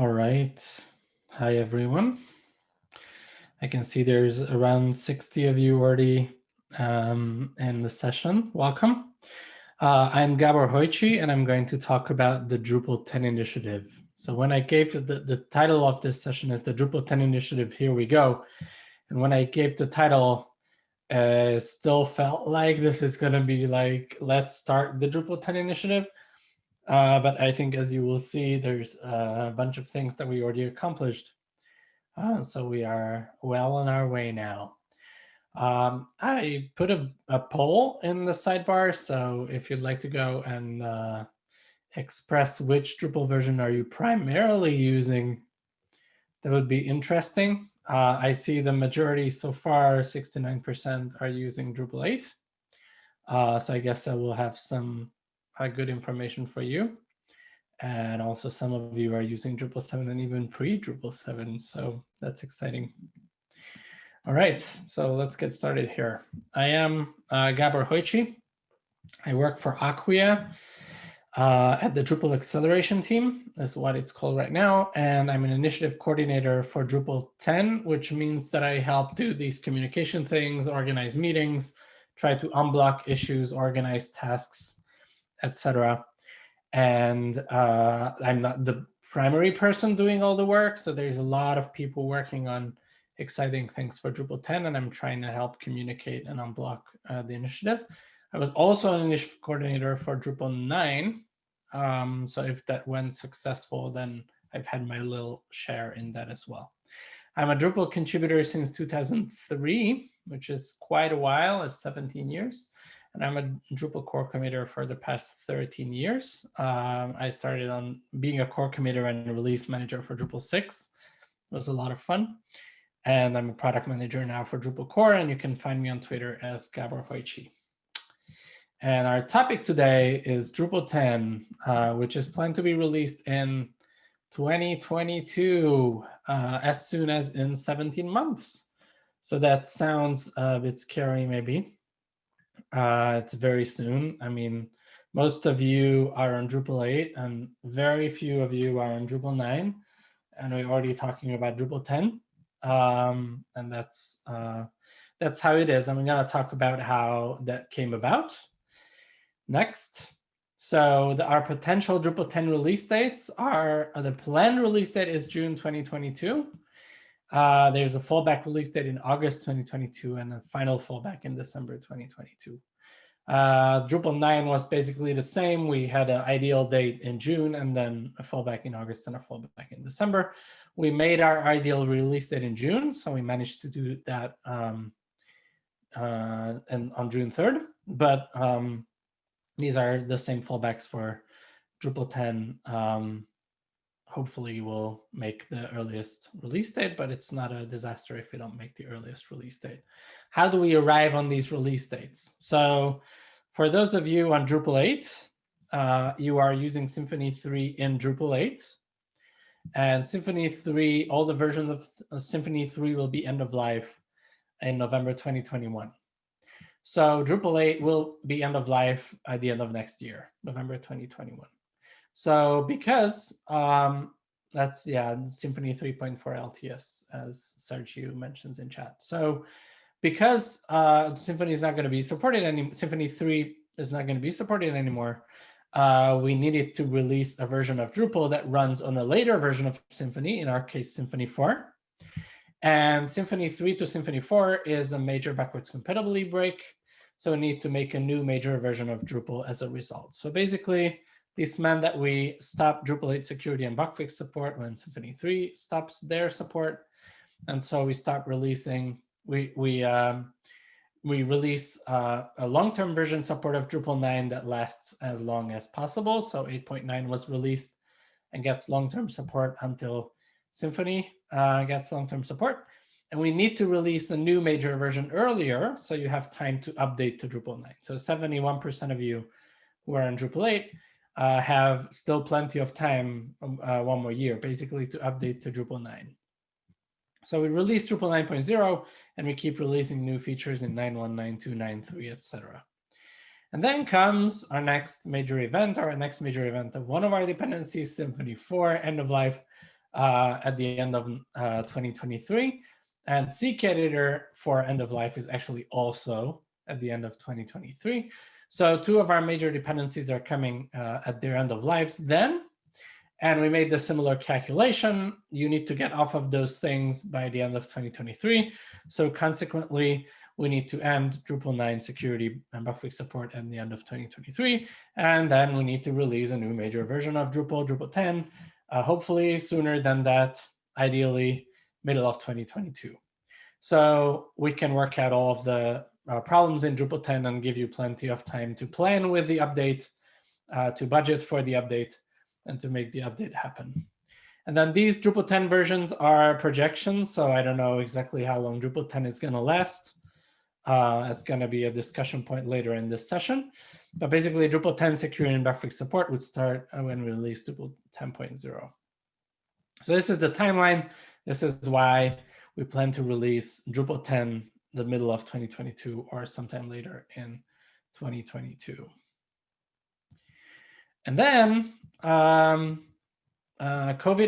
All right. Hi, everyone. I can see there's around 60 of you already in the session. Welcome. I'm Gabor Hojci, and I'm going to talk about the Drupal 10 initiative. So when I gave the title of this session is the Drupal 10 initiative, here we go. And when I gave the title, it still felt like this is going to be like, let's start the Drupal 10 initiative. But I think, as you will see, there's a bunch of things that we already accomplished. So we are well on our way now. I put a poll in the sidebar. So if you'd like to go and express which Drupal version are you primarily using, that would be interesting. I see the majority so far, 69% are using Drupal 8. So I guess I will have some good information for you. And also some of you are using Drupal 7 and even pre-Drupal 7. So that's exciting. All right, so let's get started here. I am Gabor Hojci. I work for Acquia at the Drupal acceleration team, is what it's called right now. And I'm an initiative coordinator for Drupal 10, which means that I help do these communication things, organize meetings, try to unblock issues, organize tasks, etc. And I'm not the primary person doing all the work. So there's a lot of people working on exciting things for Drupal 10, and I'm trying to help communicate and unblock the initiative. I was also an initiative coordinator for Drupal 9. So if that went successful, then I've had my little share in that as well. I'm a Drupal contributor since 2003, which is quite a while. It's 17 years. And I'm a Drupal core committer for the past 13 years. I started on being a core committer and release manager for Drupal 6. It was a lot of fun. And I'm a product manager now for Drupal core, and you can find me on Twitter as Gabor Hojci. And our topic today is Drupal 10, which is planned to be released in 2022, as soon as in 17 months. So that sounds a bit scary, maybe. It's very soon. I mean, most of you are on Drupal 8, and very few of you are on Drupal 9. And we're already talking about Drupal 10. And that's how it is. And we're going to talk about how that came about next. So our potential Drupal 10 release dates are, the planned release date is June 2022. There's a fallback release date in August 2022 and a final fallback in December 2022. Drupal 9 was basically the same. We had an ideal date in June and then a fallback in August and a fallback in December. We made our ideal release date in June, so we managed to do that and on June 3rd. But these are the same fallbacks for Drupal 10. Hopefully we'll make the earliest release date, but it's not a disaster if we don't make the earliest release date. How do we arrive on these release dates? So for those of you on Drupal 8, you are using Symfony 3 in Drupal 8. And Symfony 3, all the versions of Symfony 3 will be end of life in November 2021. So Drupal 8 will be end of life at the end of next year, November 2021. So because that's, Symfony 3.4 LTS, as Sergio mentions in chat. So because Symfony is not going to be supported anymore, Symfony 3 is not going to be supported anymore, we needed to release a version of Drupal that runs on a later version of Symfony, in our case, Symfony 4. And Symfony 3 to Symfony 4 is a major backwards compatibility break. So we need to make a new major version of Drupal as a result. So basically, this meant that we stopped Drupal 8 security and bug fix support when Symfony 3 stops their support. And so we stopped releasing, we release a long-term version support of Drupal 9 that lasts as long as possible. So 8.9 was released and gets long-term support until Symfony gets long-term support. And we need to release a new major version earlier, so you have time to update to Drupal 9. So 71% of you who are on Drupal 8 have still plenty of time, one more year, basically, to update to Drupal 9. So we released Drupal 9.0, and we keep releasing new features in 9.1, 9.2, 9.3, etc. And then comes our next major event, of one of our dependencies, Symfony 4, end of life, at the end of 2023. And CKEditor for end of life is actually also at the end of 2023. So two of our major dependencies are coming at their end of lives then. And we made the similar calculation. You need to get off of those things by the end of 2023. So consequently, we need to end Drupal 9 security and bug fix support at the end of 2023. And then we need to release a new major version of Drupal, Drupal 10, hopefully sooner than that, ideally middle of 2022. So we can work out all of the problems in Drupal 10 and give you plenty of time to plan with the update, to budget for the update, and to make the update happen. And then these Drupal 10 versions are projections, so I don't know exactly how long Drupal 10 is going to last. It's going to be a discussion point later in this session. But basically, Drupal 10 security and bug fix support would start when we release Drupal 10.0. So this is the timeline. This is why we plan to release Drupal 10 the middle of 2022 or sometime later in 2022. And then COVID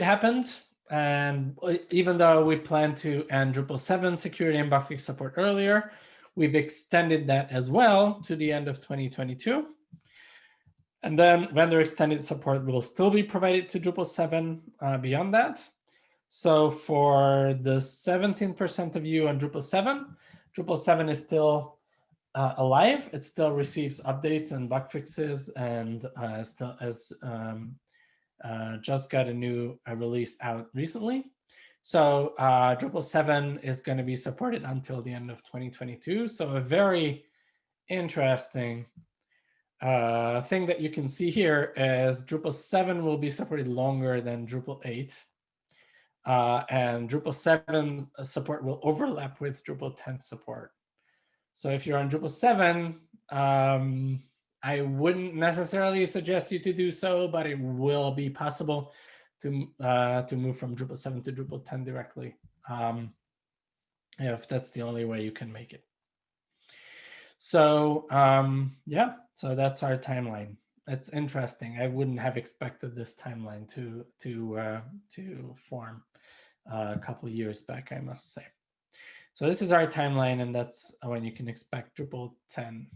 happened. And even though we plan to end Drupal 7 security and bug fix support earlier, we've extended that as well to the end of 2022. And then vendor extended support will still be provided to Drupal 7 beyond that. So for the 17% of you on Drupal 7 is still alive. It still receives updates and bug fixes, and still has just got a new release out recently. So Drupal 7 is going to be supported until the end of 2022. So a very interesting thing that you can see here is Drupal 7 will be supported longer than Drupal 8. And Drupal 7 support will overlap with Drupal 10 support. So if you're on Drupal 7, I wouldn't necessarily suggest you to do so, but it will be possible to move from Drupal 7 to Drupal 10 directly, if that's the only way you can make it. So yeah, so that's our timeline. It's interesting. I wouldn't have expected this timeline to form a couple of years back, I must say. So this is our timeline, and that's when you can expect Drupal 10.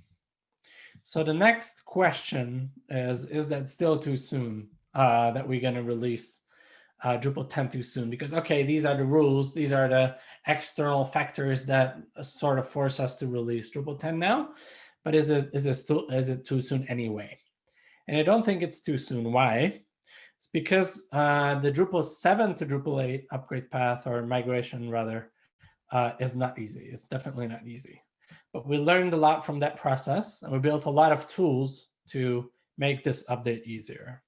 So the next question is that still too soon that we're going to release Drupal 10 too soon? Because, okay, these are the rules. These are the external factors that sort of force us to release Drupal 10 now. But is it too soon anyway? And I don't think it's too soon. Why? It's because the Drupal 7 to Drupal 8 upgrade path, or migration rather, is not easy. It's definitely not easy. But we learned a lot from that process, and we built a lot of tools to make this update easier.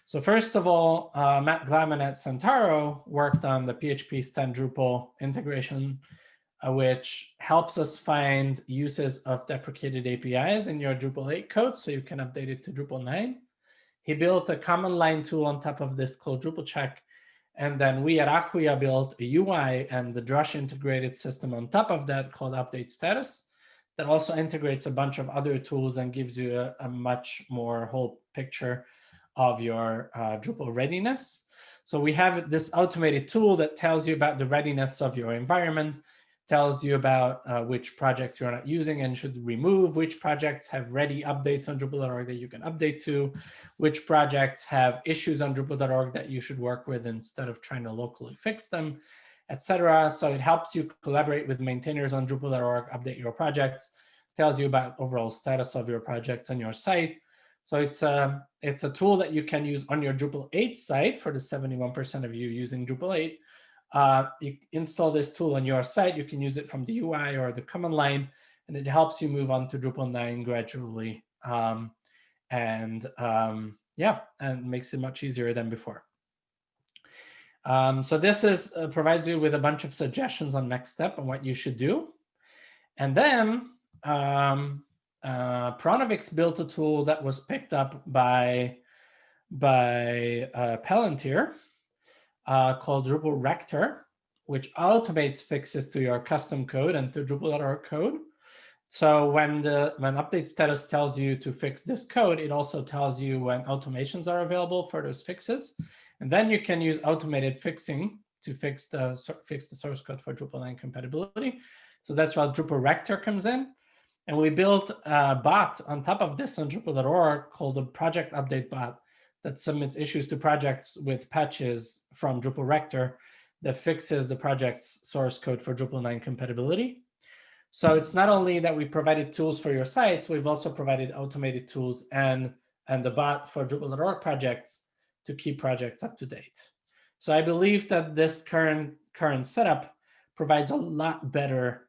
So first of all, Matt Glaman at Centauro worked on the PHP Stan Drupal integration, which helps us find uses of deprecated APIs in your Drupal 8 code, so you can update it to Drupal 9. He built a command line tool on top of this called Drupal check. And then we at Acquia built a UI and the Drush integrated system on top of that called Update Status that also integrates a bunch of other tools and gives you a much more whole picture of your Drupal readiness. So we have this automated tool that tells you about the readiness of your environment, tells you about which projects you're not using and should remove, which projects have ready updates on Drupal.org that you can update to, which projects have issues on Drupal.org that you should work with instead of trying to locally fix them, etc. So it helps you collaborate with maintainers on Drupal.org, update your projects, tells you about overall status of your projects on your site. So it's a tool that you can use on your Drupal 8 site for the 71% of you using Drupal 8. You install this tool on your site. You can use it from the UI or the command line, and it helps you move on to Drupal 9 gradually. Yeah, and makes it much easier than before. So this provides you with a bunch of suggestions on next step and what you should do. And then Pronovix built a tool that was picked up by Palantir called Drupal Rector, which automates fixes to your custom code and to Drupal.org code. So when update status tells you to fix this code, it also tells you when automations are available for those fixes. And then you can use automated fixing to fix the source code for Drupal 9 compatibility. So that's where Drupal Rector comes in. And we built a bot on top of this on Drupal.org called a project update bot that submits issues to projects with patches from Drupal Rector that fixes the project's source code for Drupal 9 compatibility. So it's not only that we provided tools for your sites, we've also provided automated tools and the bot for Drupal.org projects to keep projects up to date. So I believe that this current setup provides a lot better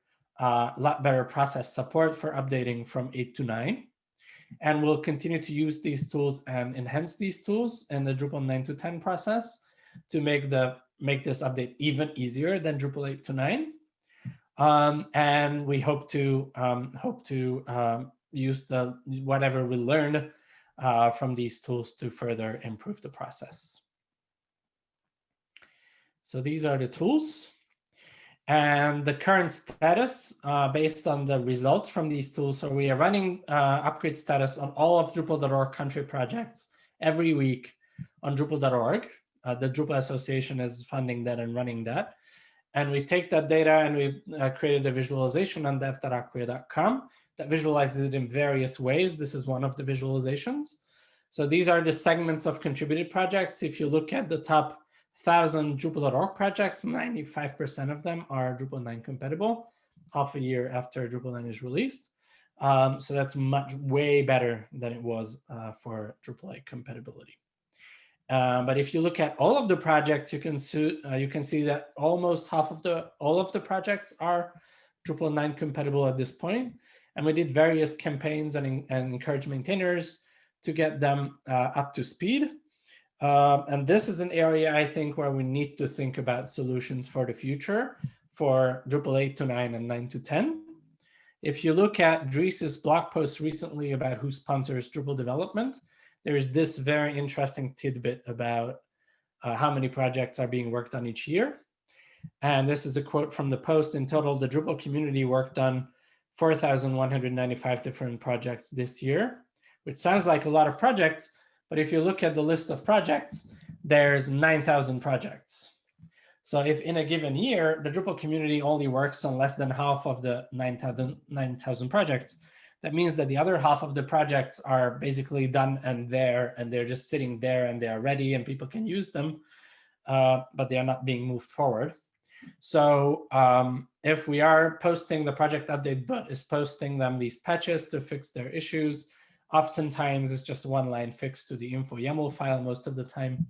process support for updating from 8 to 9. And we'll continue to use these tools and enhance these tools in the Drupal 9 to 10 process to make this update even easier than Drupal 8 to 9. And we hope to use whatever we learned from these tools to further improve the process. So these are the tools. And the current status based on the results from these tools. So we are running upgrade status on all of Drupal.org country projects every week on Drupal.org. The Drupal Association is funding that and running that. And we take that data and we created a visualization on dev.acquia.com that visualizes it in various ways. This is one of the visualizations. So these are the segments of contributed projects. If you look at the top 1,000 Drupal.org projects, 95% of them are Drupal 9 compatible, half a year after Drupal 9 is released. So that's way better than it was for Drupal 8 compatibility. But if you look at all of the projects, you can see that almost all of the projects are Drupal 9 compatible at this point. And we did various campaigns and encourage maintainers to get them up to speed. And this is an area, I think, where we need to think about solutions for the future for Drupal 8 to 9 and 9 to 10. If you look at Dries' blog post recently about who sponsors Drupal development, there's this very interesting tidbit about how many projects are being worked on each year. And this is a quote from the post. In total, the Drupal community worked on 4,195 different projects this year, which sounds like a lot of projects. But if you look at the list of projects, there's 9,000 projects. So if in a given year, the Drupal community only works on less than half of the 9,000 projects, that means that the other half of the projects are basically done and they're just sitting there and they are ready and people can use them, but they are not being moved forward. So if we are posting the project update, but is posting them these patches to fix their issues, oftentimes it's just one line fix to the info YAML file most of the time.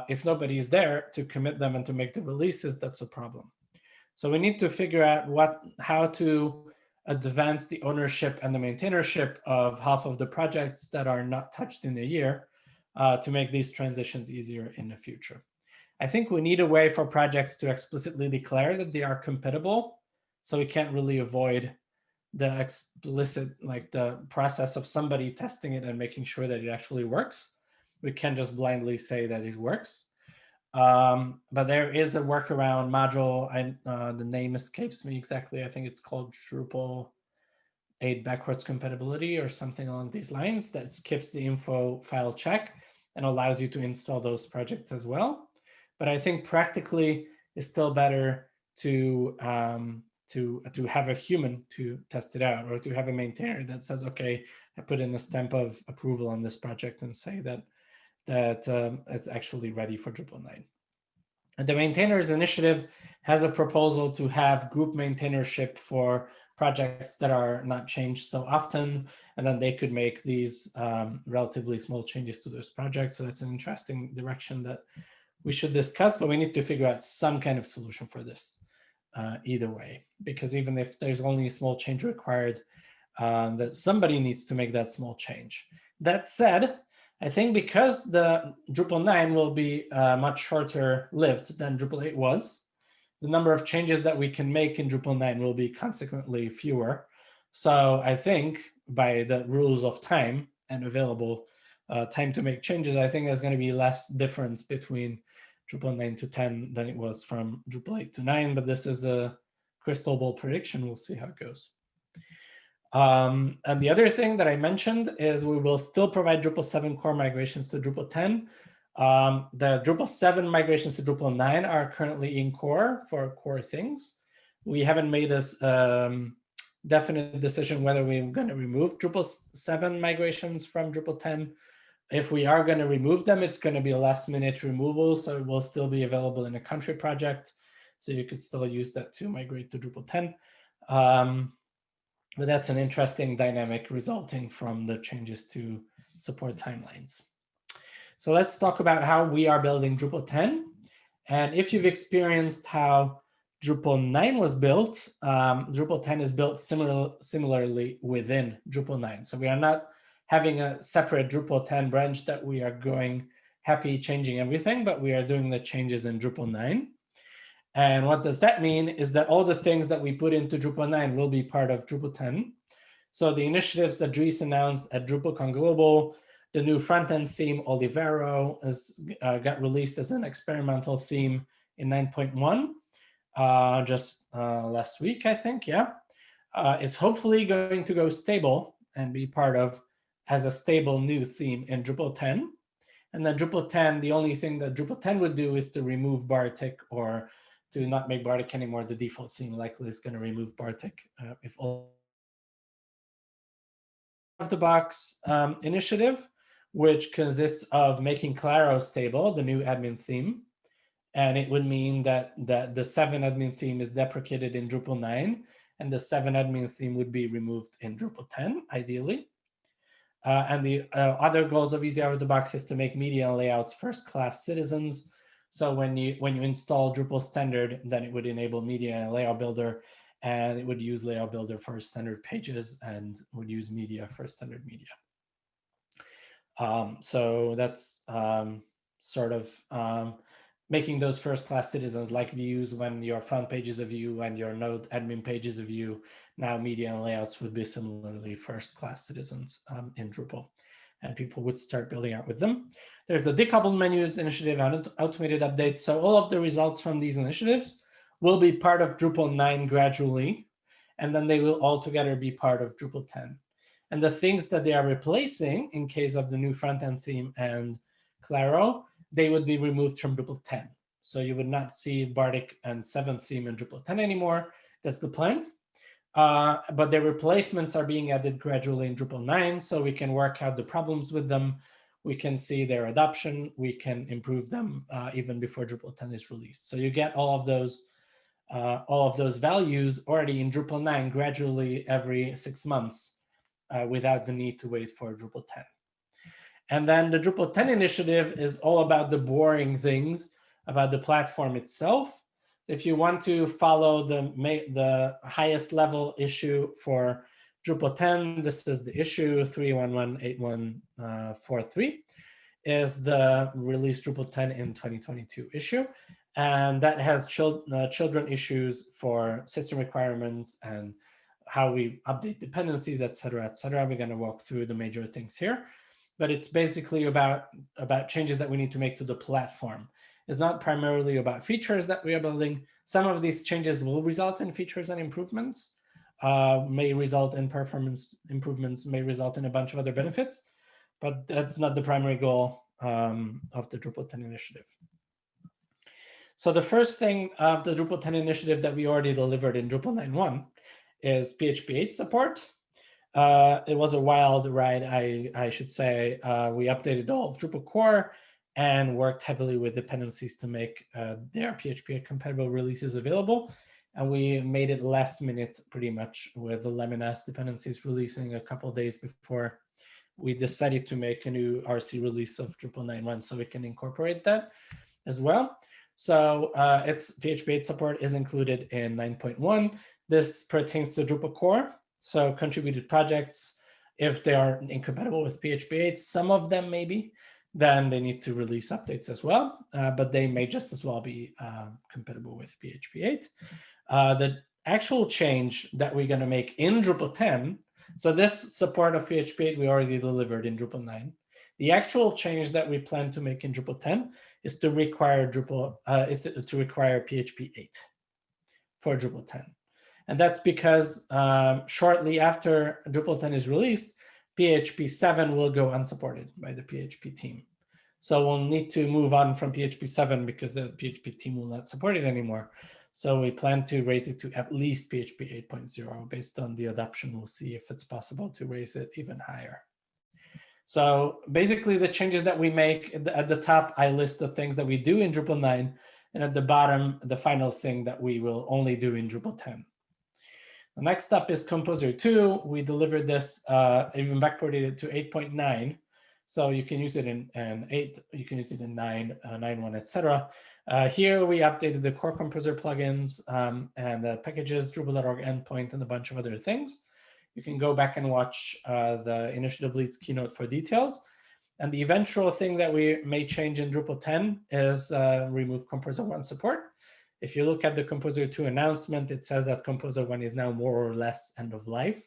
If nobody's there to commit them and to make the releases, that's a problem. So we need to figure out how to advance the ownership and the maintainership of half of the projects that are not touched in a year to make these transitions easier in the future. I think we need a way for projects to explicitly declare that they are compatible, so we can't really avoid the explicit, like the process of somebody testing it and making sure that it actually works. We can't just blindly say that it works. But there is a workaround module, and the name escapes me exactly. I think it's called Drupal 8 backwards compatibility or something along these lines that skips the info file check and allows you to install those projects as well. But I think practically it's still better to have a human to test it out, or to have a maintainer that says, okay, I put in a stamp of approval on this project and say that it's actually ready for Drupal 9. And the maintainers initiative has a proposal to have group maintainership for projects that are not changed so often, and then they could make these relatively small changes to those projects. So that's an interesting direction that we should discuss, but we need to figure out some kind of solution for this either way, because even if there's only a small change required, that somebody needs to make that small change. That said, I think because the Drupal 9 will be much shorter lived than Drupal 8 was, the number of changes that we can make in Drupal 9 will be consequently fewer. So I think by the rules of time and available time to make changes, I think there's going to be less difference between Drupal 9 to 10 than it was from Drupal 8 to 9, but this is a crystal ball prediction. We'll see how it goes. And the other thing that I mentioned is we will still provide Drupal 7 core migrations to Drupal 10 The Drupal 7 migrations to Drupal 9 are currently in core for core things. We haven't made a definite decision whether we're going to remove Drupal 7 migrations from Drupal 10. If we are going to remove them, it's going to be a last minute removal, so it will still be available in a country project. So you could still use that to migrate to Drupal 10. But that's an interesting dynamic resulting from the changes to support timelines. So let's talk about how we are building Drupal 10. And if you've experienced how Drupal 9 was built, Drupal 10 is built similarly within Drupal 9. So we are not having a separate Drupal 10 branch that we are going happy changing everything, but we are doing the changes in Drupal 9. And what does that mean is that all the things that we put into Drupal 9 will be part of Drupal 10. So the initiatives that Dries announced at DrupalCon Global, the new front-end theme, Olivero, got released as an experimental theme in 9.1 just last week, I think, yeah. It's hopefully going to go stable and be part of as a stable new theme in Drupal 10. And then Drupal 10, the only thing that Drupal 10 would do is to remove Bartik or to not make Bartik anymore the default theme. Likely is going to remove Bartik if all of the box initiative, which consists of making Claro stable, the new admin theme. And it would mean that the 7 admin theme is deprecated in Drupal 9, and the 7 admin theme would be removed in Drupal 10, ideally. And the other goals of Easy Out of the Box is to make media and layouts first-class citizens. So when you install Drupal standard, then it would enable media and layout builder, and it would use layout builder for standard pages and would use media for standard media. So that's sort of making those first-class citizens like views when your front page is a view and your node admin page is a view. Now media and layouts would be similarly first-class citizens in Drupal, and people would start building out with them. There's the decoupled menus initiative and automated updates. So all of the results from these initiatives will be part of Drupal 9 gradually, and then they will all together be part of Drupal 10. And the things that they are replacing in case of the new front-end theme and Claro, they would be removed from Drupal 10. So you would not see Bartik and 7th theme in Drupal 10 anymore. That's the plan. But their replacements are being added gradually in Drupal 9, so we can work out the problems with them. We can see their adoption. We can improve them even before Drupal 10 is released. So you get all of those values already in Drupal 9 gradually every 6 months without the need to wait for Drupal 10. And then the Drupal 10 initiative is all about the boring things about the platform itself. If you want to follow the highest level issue for Drupal 10, this is the issue 3118143, is the release Drupal 10 in 2022 issue. And that has children issues for system requirements and how we update dependencies, et cetera, et cetera. We're going to walk through the major things here. But it's basically about changes that we need to make to the platform. It's not primarily about features that we are building. Some of these changes will result in features and improvements, may result in performance improvements, may result in a bunch of other benefits, but that's not the primary goal of the Drupal 10 initiative. So the first thing of the Drupal 10 initiative that we already delivered in Drupal 9.1 is PHP 8 support. It was a wild ride, I should say. We updated all of Drupal core and worked heavily with dependencies to make their PHP 8 compatible releases available. And we made it last minute pretty much with the Laminas dependencies releasing a couple of days before we decided to make a new RC release of Drupal 9.1 so we can incorporate that as well. So its PHP 8 support is included in 9.1. This pertains to Drupal core. So contributed projects, if they are incompatible with PHP 8, some of them maybe, then they need to release updates as well. But they may just as well be compatible with PHP 8. The actual change that we're going to make in Drupal 10, so this support of PHP 8 we already delivered in Drupal 9. The actual change that we plan to make in Drupal 10 is to require to require PHP 8 for Drupal 10. And that's because shortly after Drupal 10 is released, PHP 7 will go unsupported by the PHP team. So we'll need to move on from PHP 7 because the PHP team will not support it anymore. So we plan to raise it to at least PHP 8.0. Based on the adoption, we'll see if it's possible to raise it even higher. So basically the changes that we make at the top, I list the things that we do in Drupal 9, and at the bottom, the final thing that we will only do in Drupal 10. The next up is Composer 2. We delivered this, even backported it to 8.9. So you can use it in 8, you can use it in 9, 9.1, etc. Here we updated the core Composer plugins and the packages, Drupal.org endpoint, and a bunch of other things. You can go back and watch the Initiative Leads keynote for details. And the eventual thing that we may change in Drupal 10 is remove Composer 1 support. If you look at the Composer 2 announcement, it says that Composer 1 is now more or less end of life.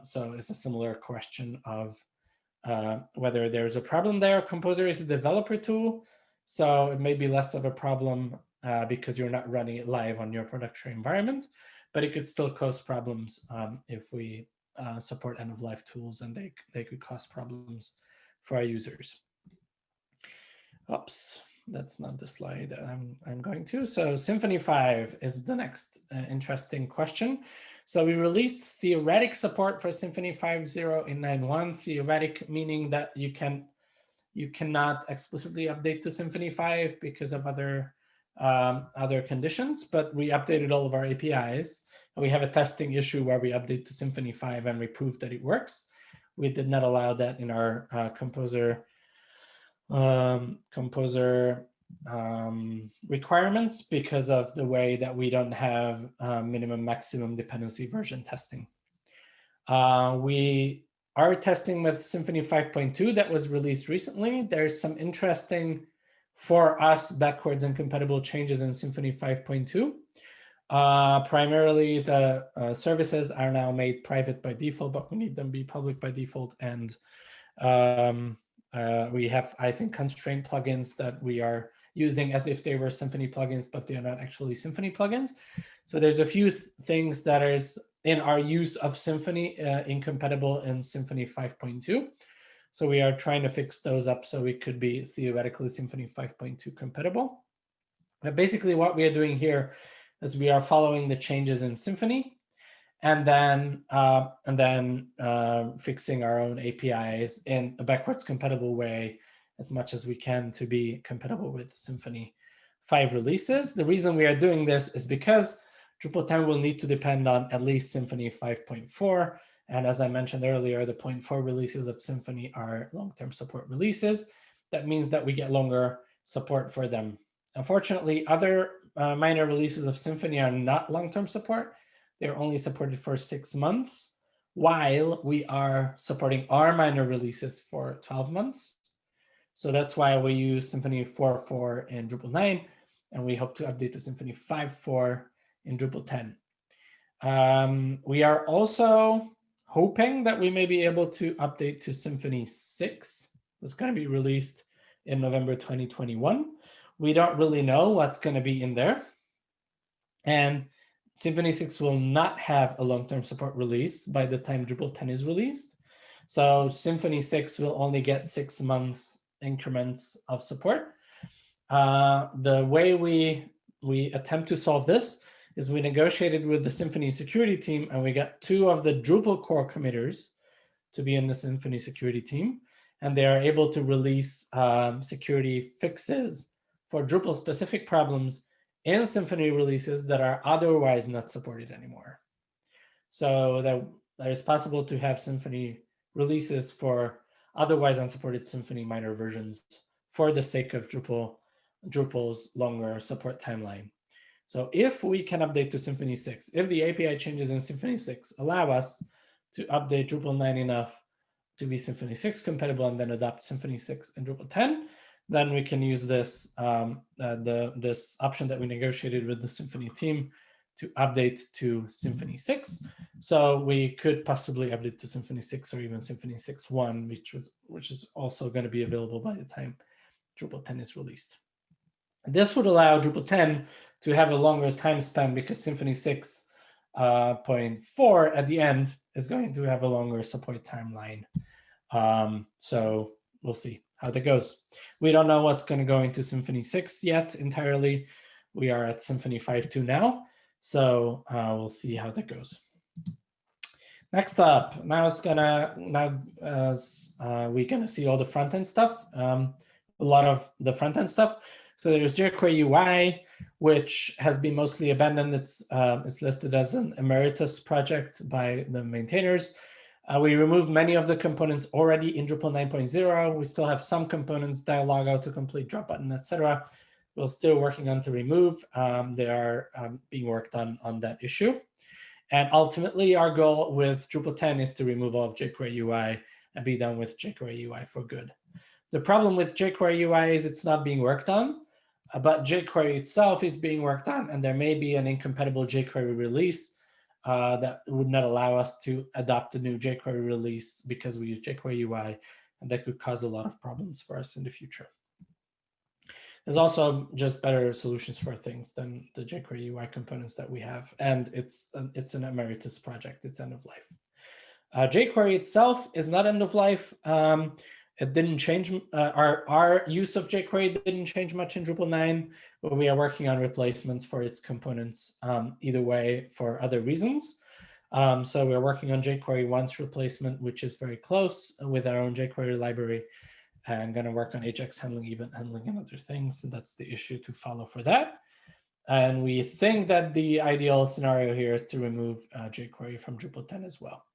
So it's a similar question of whether there's a problem there. Composer is a developer tool, so it may be less of a problem because you're not running it live on your production environment, but it could still cause problems if we support end-of-life tools, and they could cause problems for our users. Oops, that's not the slide I'm going to. So Symfony 5 is the next interesting question. So we released theoretic support for Symfony 5.0 in 9.1. Theoretic meaning that you cannot explicitly update to Symfony 5 because of other conditions, but we updated all of our APIs. And we have a testing issue where we update to Symfony 5 and we prove that it works. We did not allow that in our Composer requirements because of the way that we don't have minimum maximum dependency version testing. We are testing with Symfony 5.2 that was released recently. There's some interesting, for us, backwards and compatible changes in Symfony 5.2. Primarily, the services are now made private by default, but we need them to be public by default. And we have, I think, constraint plugins that we are using as if they were Symfony plugins, but they're not actually Symfony plugins. So there's a few things that is in our use of Symfony incompatible in Symfony 5.2. So we are trying to fix those up so we could be theoretically Symfony 5.2 compatible. But basically what we are doing here is we are following the changes in Symfony and then fixing our own APIs in a backwards compatible way as much as we can to be compatible with Symfony 5 releases. The reason we are doing this is because Drupal 10 will need to depend on at least Symfony 5.4. And as I mentioned earlier, the 0.4 releases of Symfony are long-term support releases. That means that we get longer support for them. Unfortunately, other minor releases of Symfony are not long-term support. They're only supported for 6 months, while we are supporting our minor releases for 12 months. So that's why we use Symfony 4.4 in Drupal 9, and we hope to update to Symfony 5.4 in Drupal 10. We are also hoping that we may be able to update to Symfony 6. It's going to be released in November 2021. We don't really know what's going to be in there. And Symfony 6 will not have a long-term support release by the time Drupal 10 is released. So Symfony 6 will only get 6 months increments of support. The way we attempt to solve this is we negotiated with the Symfony security team, and we got 2 of the Drupal core committers to be in the Symfony security team. And they are able to release security fixes for Drupal specific problems in Symfony releases that are otherwise not supported anymore. So that it's possible to have Symfony releases for otherwise unsupported Symfony minor versions for the sake of Drupal's longer support timeline. So if we can update to Symfony 6, if the API changes in Symfony 6 allow us to update Drupal 9 enough to be Symfony 6 compatible and then adopt Symfony 6 in Drupal 10, then we can use this this option that we negotiated with the Symfony team to update to Symfony 6. So we could possibly update to Symfony 6 or even Symfony 6.1, which is also going to be available by the time Drupal 10 is released. This would allow Drupal 10 to have a longer time span because Symfony 6.4 at the end is going to have a longer support timeline. So we'll see. how that goes. We don't know what's going to go into Symfony 6 yet entirely. We are at Symfony 5.2 now, so we'll see how that goes. Next up, we're gonna see all the front end stuff, a lot of the front end stuff. So there's jQuery UI, which has been mostly abandoned. It's listed as an emeritus project by the maintainers. We removed many of the components already in Drupal 9.0. We still have some components, dialog, autocomplete, drop button, etc. We're still working on to remove. They are being worked on that issue. And ultimately, our goal with Drupal 10 is to remove all of jQuery UI and be done with jQuery UI for good. The problem with jQuery UI is it's not being worked on, but jQuery itself is being worked on, and there may be an incompatible jQuery release that would not allow us to adopt a new jQuery release because we use jQuery UI, and that could cause a lot of problems for us in the future. There's also just better solutions for things than the jQuery UI components that we have. And it's an emeritus project. It's end of life. jQuery itself is not end of life. It didn't change. Our use of jQuery didn't change much in Drupal 9, but we are working on replacements for its components either way for other reasons. So we're working on jQuery once replacement, which is very close with our own jQuery library. And going to work on Ajax handling, event handling, and other things. And that's the issue to follow for that. And we think that the ideal scenario here is to remove jQuery from Drupal 10 as well.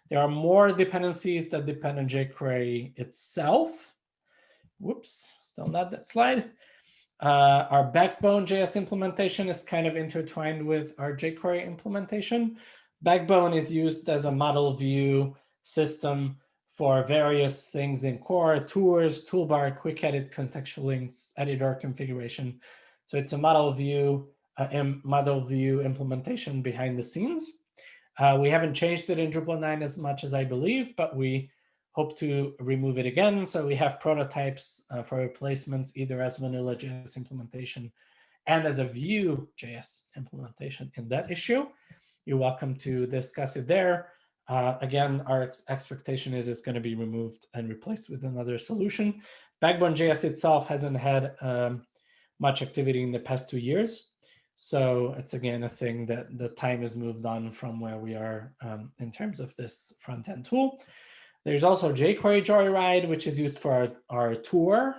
There are more dependencies that depend on jQuery itself. Whoops, still not that slide. Our Backbone JS implementation is kind of intertwined with our jQuery implementation. Backbone is used as a model view system for various things in core, tours, toolbar, quick edit, contextual links, editor configuration. So it's a model view implementation behind the scenes. We haven't changed it in Drupal 9 as much as I believe, but we hope to remove it again. So we have prototypes for replacements, either as vanilla JS implementation and as a Vue.js implementation in that issue. You're welcome to discuss it there. Again, our expectation is it's going to be removed and replaced with another solution. Backbone.js itself hasn't had much activity in the past 2 years. So it's, again, a thing that the time has moved on from where we are in terms of this front-end tool. There's also jQuery Joyride, which is used for our tour.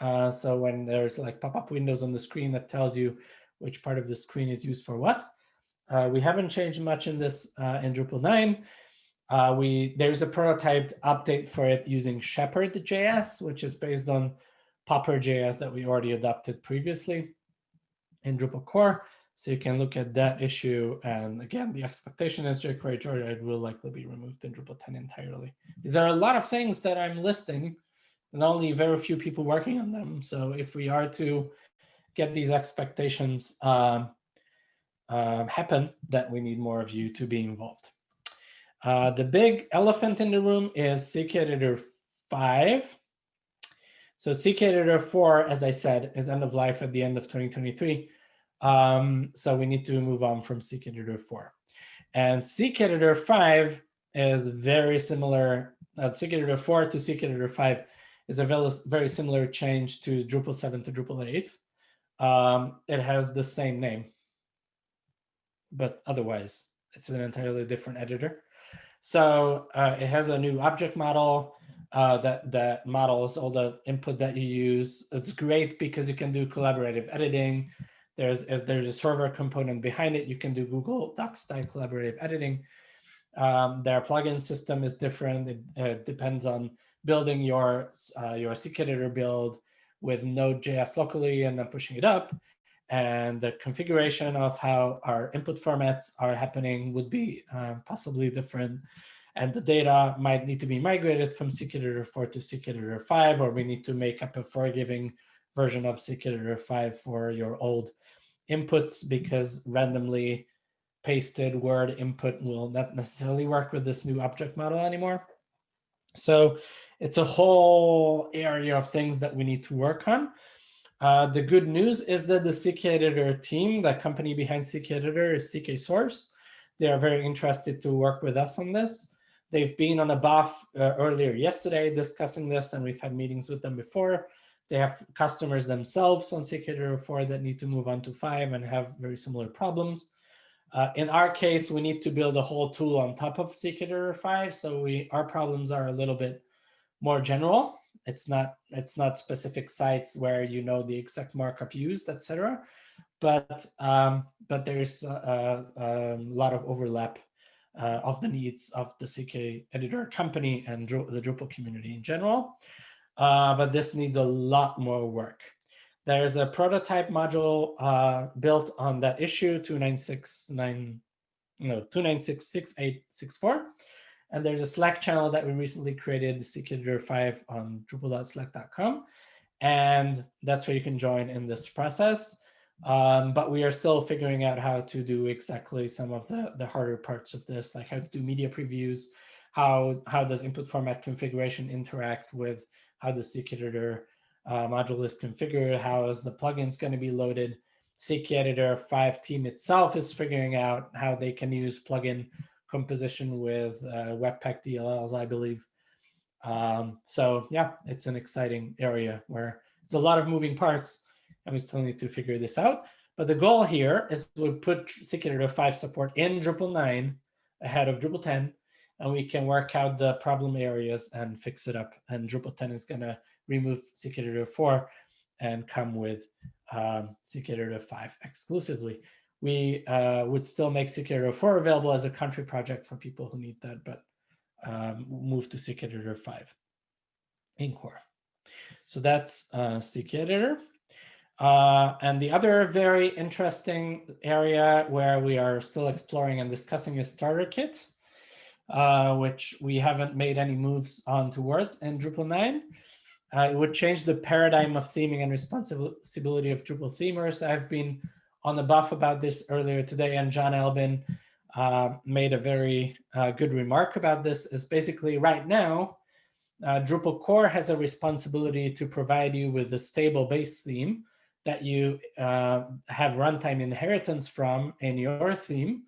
So when there's like pop-up windows on the screen that tells you which part of the screen is used for what. We haven't changed much in this in Drupal 9. There's a prototyped update for it using Shepherd.js, which is based on Popper.js that we already adopted previously in Drupal core. So you can look at that issue. And again, the expectation is jQuery Joyride will likely be removed in Drupal 10 entirely. There are a lot of things that I'm listing and only very few people working on them. So if we are to get these expectations happen, that we need more of you to be involved. The big elephant in the room is CKEditor 5. So CKEditor 4, as I said, is end of life at the end of 2023. So we need to move on from CKEditor 4. And CKEditor 5 is very similar. CKEditor 4 to CKEditor 5 is a very similar change to Drupal 7 to Drupal 8. It has the same name, but otherwise it's an entirely different editor. So it has a new object model that models all the input that you use. It's great because you can do collaborative editing. There's a server component behind it. You can do Google Docs style collaborative editing. Their plugin system is different. It depends on building your CKEditor build with Node.js locally and then pushing it up. And the configuration of how our input formats are happening would be possibly different. And the data might need to be migrated from CKEditor 4 to CKEditor 5, or we need to make up a forgiving version of CKEditor 5 for your old inputs, because randomly pasted word input will not necessarily work with this new object model anymore. So it's a whole area of things that we need to work on. The good news is that the CKEditor team, the company behind CKEditor, is CK Source. They are very interested to work with us on this. They've been on a BOF earlier yesterday discussing this, and we've had meetings with them before. They have customers themselves on CKEditor 4 that need to move on to 5 and have very similar problems. In our case, we need to build a whole tool on top of CKEditor 5, so our problems are a little bit more general. It's not specific sites where you know the exact markup used, etc. But there's a lot of overlap of the needs of the CKEditor company and the Drupal community in general. But this needs a lot more work. There's a prototype module built on that issue 296.6864. And there's a Slack channel that we recently created, the CKEditor 5 on drupal.slack.com. And that's where you can join in this process. But we are still figuring out how to do exactly some of the harder parts of this, like how to do media previews, how does input format configuration interact with how the CKEditor module is configured, how is the plugins going to be loaded. CKEditor 5 team itself is figuring out how they can use plugin composition with Webpack DLLs, I believe. So yeah, it's an exciting area where it's a lot of moving parts, and we still need to figure this out. But the goal here is we put CKEditor 5 support in Drupal 9 ahead of Drupal 10, and we can work out the problem areas and fix it up. And Drupal 10 is going to remove CKEditor 4 and come with CKEditor 5 exclusively. We would still make CKEditor 4 available as a country project for people who need that, but move to CKEditor 5 in core. So that's CKEditor. And the other very interesting area where we are still exploring and discussing is Starter Kit, which we haven't made any moves on towards in Drupal 9. It would change the paradigm of theming and responsibility of Drupal themers. I've been on the buff about this earlier today, and John Albin made a very good remark about this. Is basically right now, Drupal core has a responsibility to provide you with a stable base theme that you have runtime inheritance from in your theme.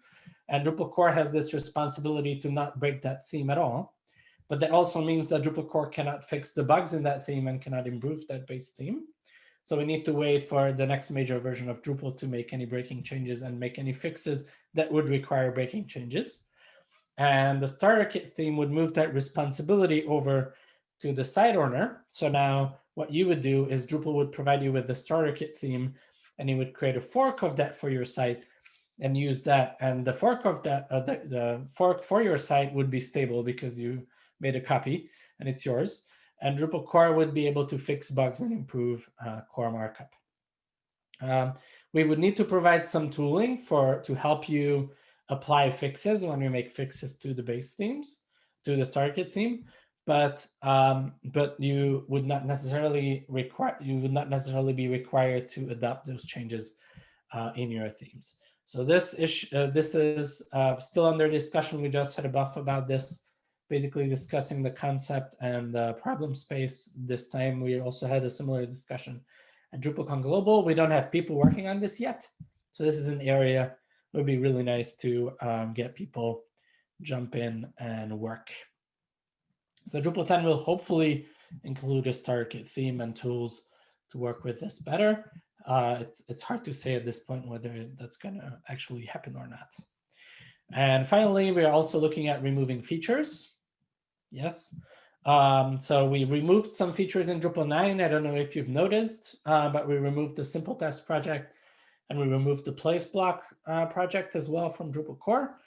And Drupal core has this responsibility to not break that theme at all. But that also means that Drupal core cannot fix the bugs in that theme and cannot improve that base theme. So we need to wait for the next major version of Drupal to make any breaking changes and make any fixes that would require breaking changes. And the Starter Kit theme would move that responsibility over to the site owner. So now what you would do is Drupal would provide you with the Starter Kit theme, and you would create a fork of that for your site and use that. And the fork of that, the fork for your site would be stable because you made a copy and it's yours. And Drupal core would be able to fix bugs and improve core markup. We would need to provide some tooling to help you apply fixes when we make fixes to the base themes, to the Starter Kit theme. But you would not necessarily be required to adopt those changes in your themes. So this is still under discussion. We just had a buff about this, basically discussing the concept and the problem space. This time we also had a similar discussion at DrupalCon Global. We don't have people working on this yet, so this is an area it would be really nice to get people jump in and work. So Drupal 10 will hopefully include a Starter Kit theme and tools to work with this better. It's hard to say at this point whether that's going to actually happen or not. And finally, we are also looking at removing features. Yes. So we removed some features in Drupal 9. I don't know if you've noticed, but we removed the simple test project, and we removed the place block project as well from Drupal core.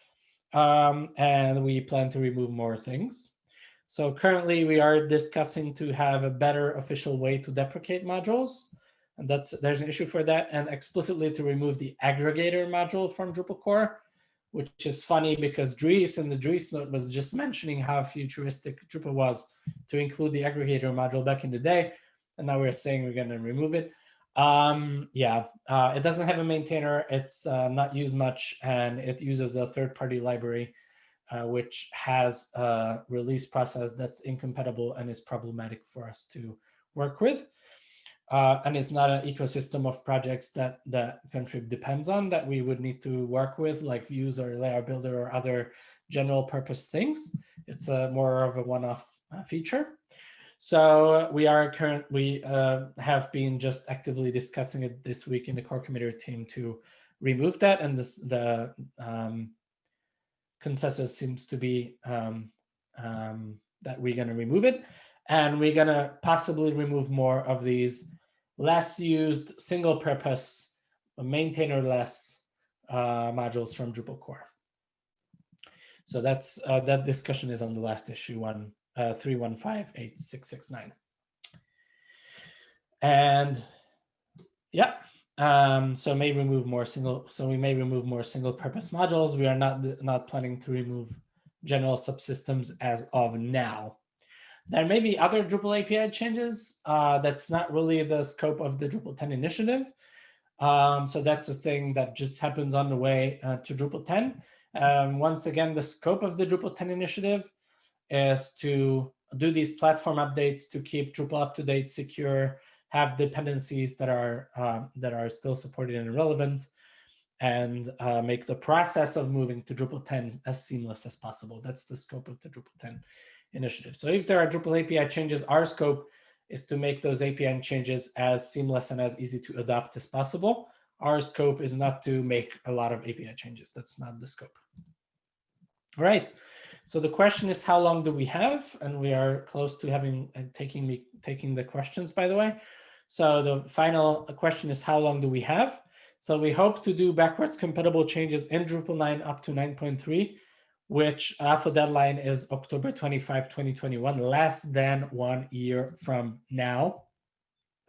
And we plan to remove more things. So currently we are discussing to have a better official way to deprecate modules. And there's an issue for that, and explicitly to remove the aggregator module from Drupal core, which is funny because Dries in the Dries note was just mentioning how futuristic Drupal was to include the aggregator module back in the day. And now we're saying we're going to remove it. It doesn't have a maintainer. It's not used much, and it uses a third-party library, which has a release process that's incompatible and is problematic for us to work with. and it's not an ecosystem of projects that Contrib depends on that we would need to work with, like views or layout builder or other general purpose things. It's more of a one-off feature. So we have been just actively discussing it this week in the core committee team to remove that, and the consensus seems to be that we're going to remove it, and we're going to possibly remove more of these less used single purpose maintainer-less modules from Drupal core. So that's that discussion is on the last issue, 3158669. And yeah, so we may remove more single purpose modules. We are not planning to remove general subsystems as of now. There may be other Drupal API changes. That's not really the scope of the Drupal 10 initiative. So that's a thing that just happens on the way to Drupal 10. Once again, the scope of the Drupal 10 initiative is to do these platform updates to keep Drupal up to date, secure, have dependencies that are still supported and relevant, and make the process of moving to Drupal 10 as seamless as possible. That's the scope of the Drupal 10 initiative. So if there are Drupal API changes, our scope is to make those API changes as seamless and as easy to adopt as possible. Our scope is not to make a lot of API changes. That's not the scope. All right. So the question is, how long do we have? And we are close to having taking the questions, by the way. So the final question is, how long do we have? So we hope to do backwards compatible changes in Drupal 9 up to 9.3, which alpha deadline is October 25, 2021, less than 1 year from now.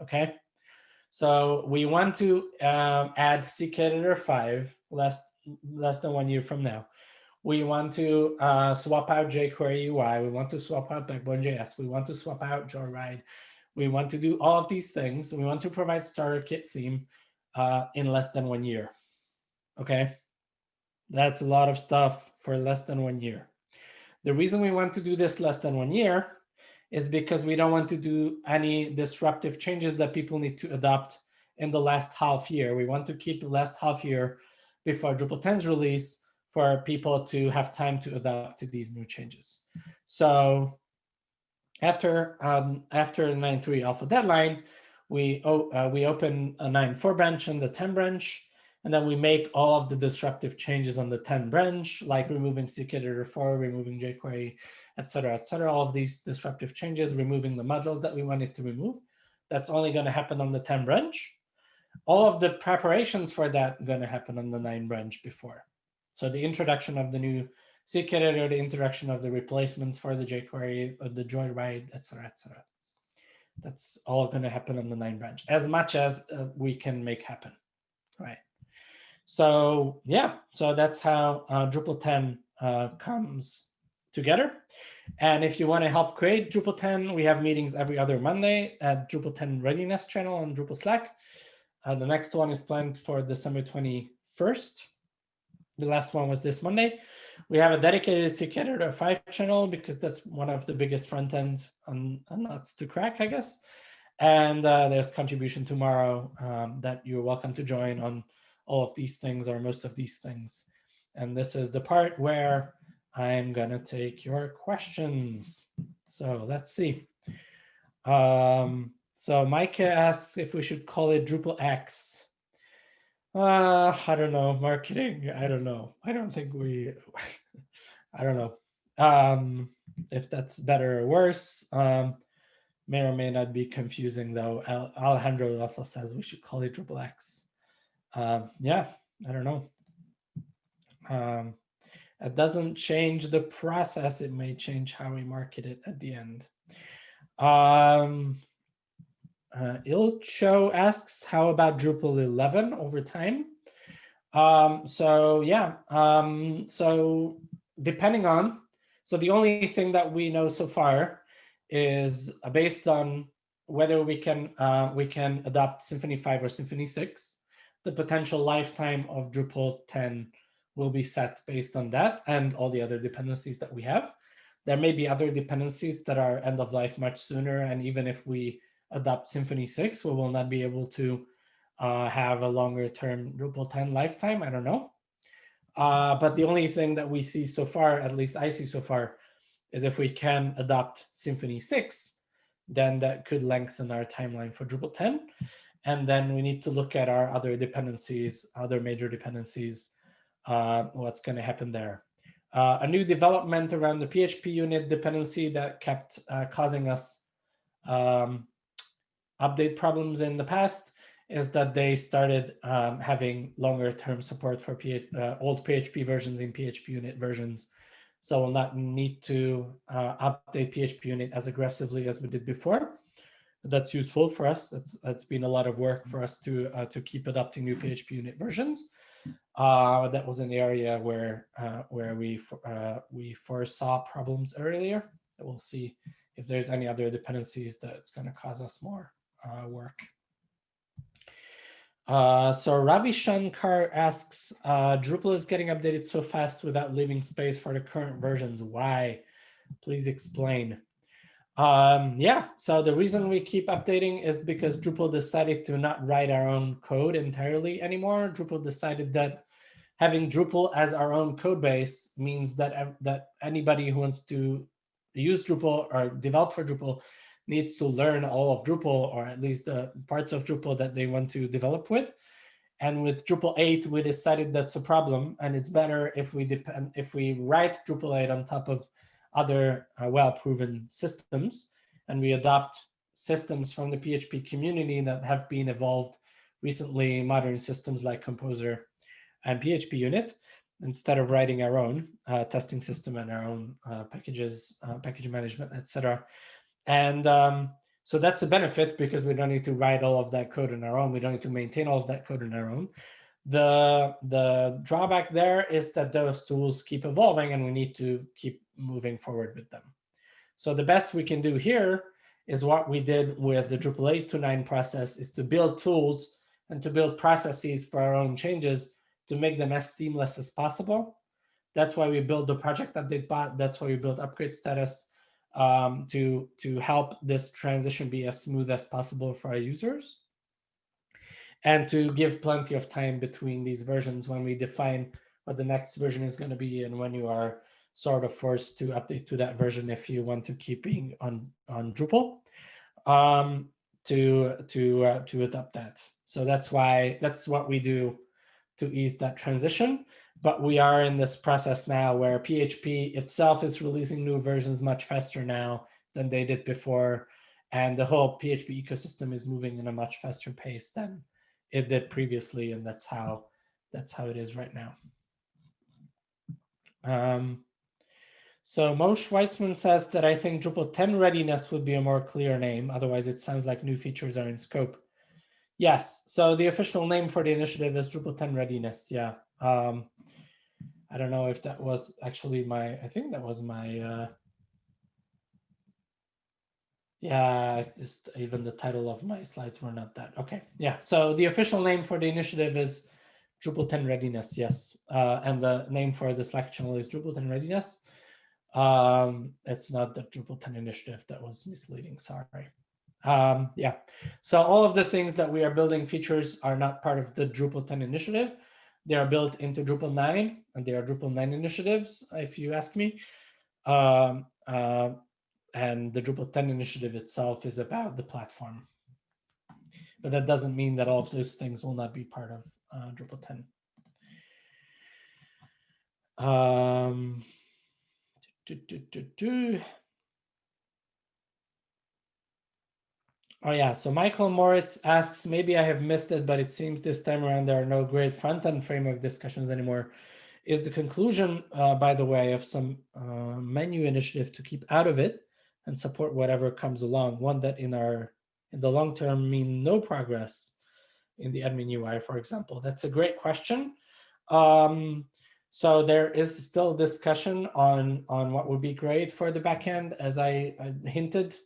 Okay. So we want to add CKEditor 5 less than 1 year from now. We want to swap out jQuery UI. We want to swap out Backbone.js. We want to swap out Joyride. We want to do all of these things. We want to provide starter kit theme in less than 1 year. Okay, that's a lot of stuff for less than 1 year. The reason we want to do this less than 1 year is because we don't want to do any disruptive changes that people need to adopt in the last half year. We want to keep the last half year before Drupal 10's release for people to have time to adapt to these new changes. So after the 9.3 alpha deadline, we open a 9.4 branch and the 10 branch, and then we make all of the disruptive changes on the 10 branch, like removing CKEditor 4, removing jQuery, et cetera, all of these disruptive changes, removing the modules that we wanted to remove. That's only going to happen on the 10 branch. All of the preparations for that are going to happen on the 9 branch before. So the introduction of the new CKEditor, the introduction of the replacements for the jQuery, the Joyride, et cetera. That's all going to happen on the 9 branch, as much as we can make happen, right? So yeah, so that's how Drupal 10 comes together. And if you want to help create Drupal 10, we have meetings every other Monday at Drupal 10 Readiness channel on Drupal Slack. The next one is planned for December 21st. The last one was this Monday. We have a dedicated CKEditor 5 channel because that's one of the biggest front end nuts to crack, I guess. And there's contribution tomorrow that you're welcome to join on all of these things or most of these things. And this is the part where I'm going to take your questions. So let's see. So Micah asks if we should call it Drupal X. I don't know, marketing. I don't know. I don't think we, I don't know if that's better or worse. May or may not be confusing though. Alejandro also says we should call it Drupal X. Yeah, I don't know. It doesn't change the process. It may change how we market it at the end. Ilcho asks, how about Drupal 11 over time? So yeah, so depending on, so the only thing that we know so far is based on whether we can adopt Symfony 5 or Symfony 6. The potential lifetime of Drupal 10 will be set based on that and all the other dependencies that we have. There may be other dependencies that are end of life much sooner, and even if we adopt Symfony 6, we will not be able to have a longer term Drupal 10 lifetime. I don't know. But the only thing that we see so far, at least I see so far, is if we can adopt Symfony 6, then that could lengthen our timeline for Drupal 10. And then we need to look at our other dependencies, other major dependencies, what's going to happen there. A new development around the PHP unit dependency that kept causing us update problems in the past is that they started having longer term support for old PHP versions in PHP unit versions. So we'll not need to update PHP unit as aggressively as we did before. That's useful for us. That's been a lot of work for us to keep adopting new PHP unit versions. That was an area where we foresaw problems earlier. We'll see if there's any other dependencies that's going to cause us more work. So Ravi Shankar asks, Drupal is getting updated so fast without leaving space for the current versions. Why? Please explain. Yeah, so the reason we keep updating is because Drupal decided to not write our own code entirely anymore. Drupal decided that having Drupal as our own code base means that anybody who wants to use Drupal or develop for Drupal needs to learn all of Drupal, or at least the parts of Drupal that they want to develop with. And with Drupal 8, we decided that's a problem, and it's better if we write Drupal 8 on top of other well-proven systems, and we adopt systems from the PHP community that have been evolved recently, modern systems like Composer and PHP unit, instead of writing our own testing system and our own packages, package management, etc. And so that's a benefit because we don't need to write all of that code on our own. We don't need to maintain all of that code on our own. The drawback there is that those tools keep evolving and we need to keep moving forward with them. So the best we can do here is what we did with the Drupal 8 to 9 process, is to build tools and to build processes for our own changes to make them as seamless as possible. That's why we built the project update bot. That's why we built upgrade status, to help this transition be as smooth as possible for our users, and to give plenty of time between these versions when we define what the next version is going to be and when you are sort of forced to update to that version if you want to keep being on Drupal, to adopt that. So that's what we do to ease that transition. But we are in this process now where PHP itself is releasing new versions much faster now than they did before. And the whole PHP ecosystem is moving in a much faster pace than it did previously. And that's how it is right now. So Mo Schweitzman says that I think Drupal 10 readiness would be a more clear name. Otherwise, it sounds like new features are in scope. Yes, so the official name for the initiative is Drupal 10 readiness. Yeah. I don't know if that was actually I think that was my, yeah, even the title of my slides were not that. Okay, yeah, so the official name for the initiative is Drupal 10 readiness, yes. And the name for the Slack channel is Drupal 10 readiness. It's not the Drupal 10 initiative. That was misleading, sorry. Yeah, so all of the things that we are building features are not part of the Drupal 10 initiative. They are built into Drupal 9, and they are Drupal 9 initiatives, if you ask me. And the Drupal 10 initiative itself is about the platform. But that doesn't mean that all of those things will not be part of Drupal 10. Oh yeah, so Michael Moritz asks, maybe I have missed it, but it seems this time around there are no great front-end framework discussions anymore. Is the conclusion, by the way, of some menu initiative to keep out of it and support whatever comes along, one that in the long term mean no progress in the admin UI, for example? That's a great question. So there is still discussion on what would be great for the backend. As I hinted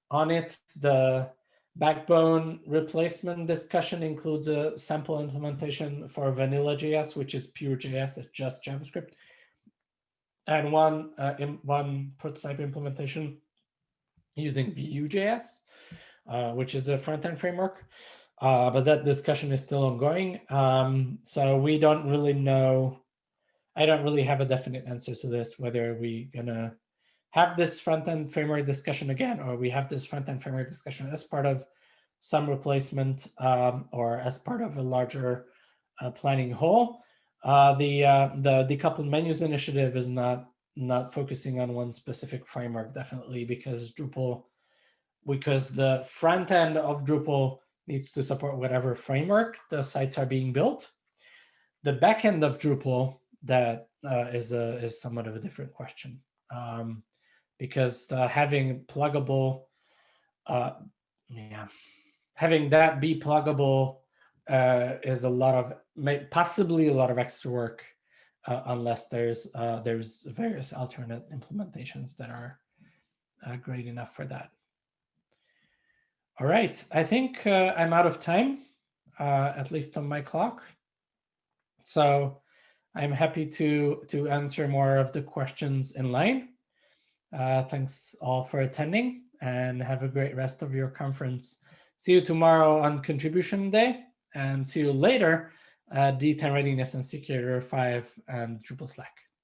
on it, the backbone replacement discussion includes a sample implementation for vanilla JS, which is pure JS, it's just JavaScript, and one prototype implementation using Vue.js. which is a front-end framework. But that discussion is still ongoing. So we don't really know. I don't really have a definite answer to this, whether we're gonna have this front-end framework discussion again, or we have this front-end framework discussion as part of some replacement or as part of a larger planning whole. The decoupled menus initiative is not focusing on one specific framework, definitely, because the front end of Drupal needs to support whatever framework the sites are being built. The back end of Drupal, that is somewhat of a different question, because having pluggable, having that be pluggable is possibly a lot of extra work, unless there's various alternate implementations that are great enough for that. All right, I think I'm out of time, at least on my clock. So I'm happy to answer more of the questions in line. Thanks all for attending, and have a great rest of your conference. See you tomorrow on Contribution Day, and see you later at D10 Readiness and CKEditor 5 and Drupal Slack.